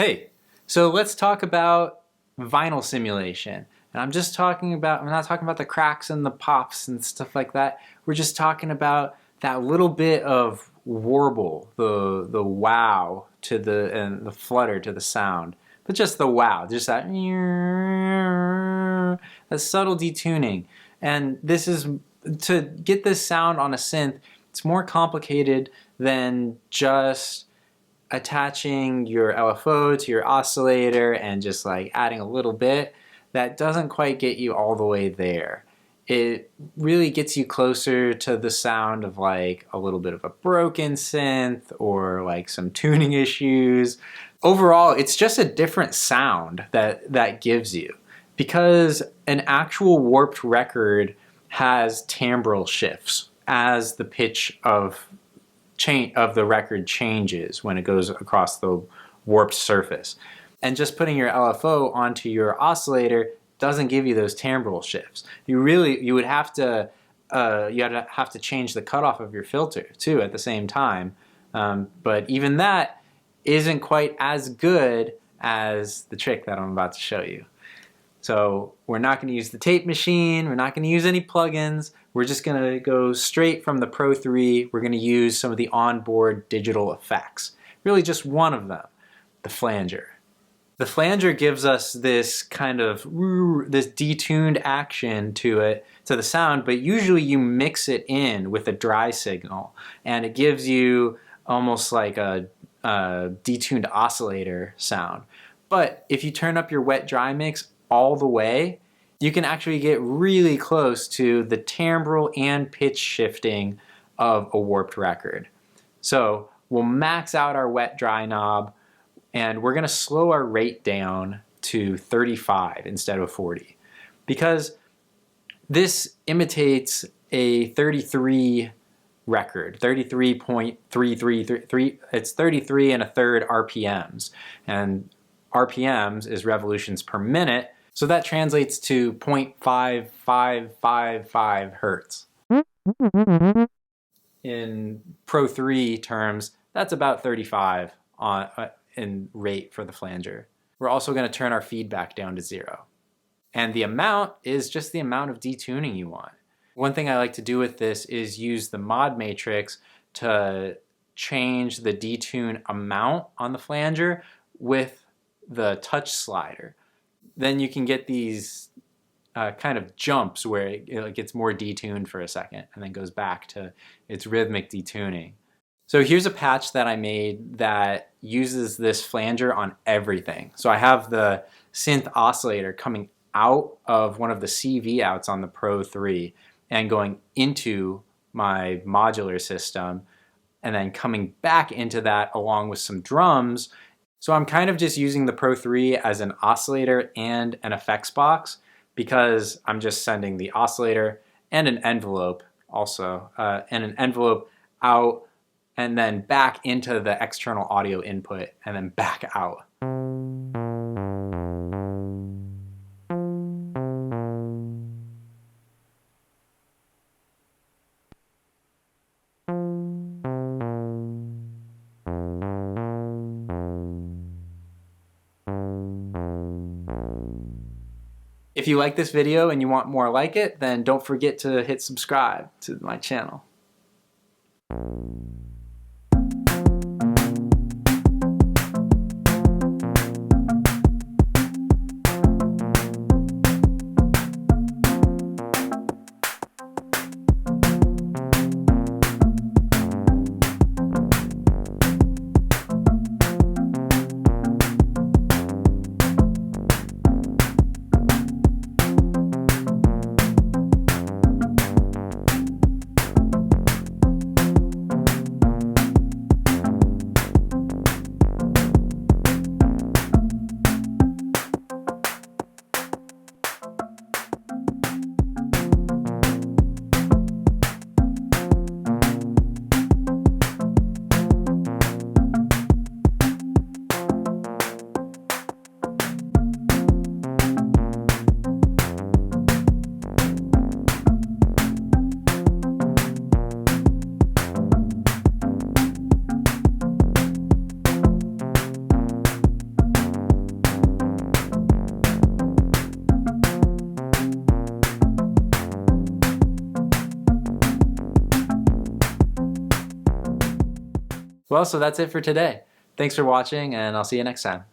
Hey, so let's talk about vinyl simulation. And I'm not talking about the cracks and the pops and stuff like that. We're just talking about that little bit of warble, the wow to and the flutter to the sound. But just the wow, just that subtle detuning. And this is, to get this sound on a synth, it's more complicated than just attaching your LFO to your oscillator and just like adding a little bit. That doesn't quite get you all the way there. It really gets you closer to the sound of like a little bit of a broken synth or like some tuning issues. Overall, it's just a different sound that gives you, because an actual warped record has timbral shifts as the pitch of the record changes when it goes across the warped surface. And just putting your LFO onto your oscillator doesn't give you those timbral shifts. You would have to change the cutoff of your filter too at the same time. But even that isn't quite as good as the trick that I'm about to show you. So we're not going to use the tape machine, we're not going to use any plugins, we're just going to go straight from the Pro 3, we're going to use some of the onboard digital effects. Really just one of them, the flanger. The flanger gives us this kind of, this detuned action to the sound, but usually you mix it in with a dry signal, and it gives you almost like a detuned oscillator sound. But if you turn up your wet-dry mix all the way, you can actually get really close to the timbral and pitch shifting of a warped record. So we'll max out our wet-dry knob, and we're going to slow our rate down to 35 instead of 40, because this imitates a 33 record, 33.333. It's 33 and a third RPMs, and RPMs is revolutions per minute, so that translates to 0.5555 hertz. In Pro 3 terms, that's about 35 in rate for the flanger. We're also going to turn our feedback down to 0. And the amount is just the amount of detuning you want. One thing I like to do with this is use the mod matrix to change the detune amount on the flanger with the touch slider. Then you can get these kind of jumps where it gets more detuned for a second and then goes back to its rhythmic detuning. So here's a patch that I made that uses this flanger on everything. So I have the synth oscillator coming out of one of the CV outs on the Pro 3 and going into my modular system, and then coming back into that along with some drums. So I'm kind of just using the Pro 3 as an oscillator and an effects box, because I'm just sending the oscillator and an envelope also, and an envelope out and then back into the external audio input and then back out. If you like this video and you want more like it, then don't forget to hit subscribe to my channel. Well, so that's it for today. Thanks for watching, and I'll see you next time.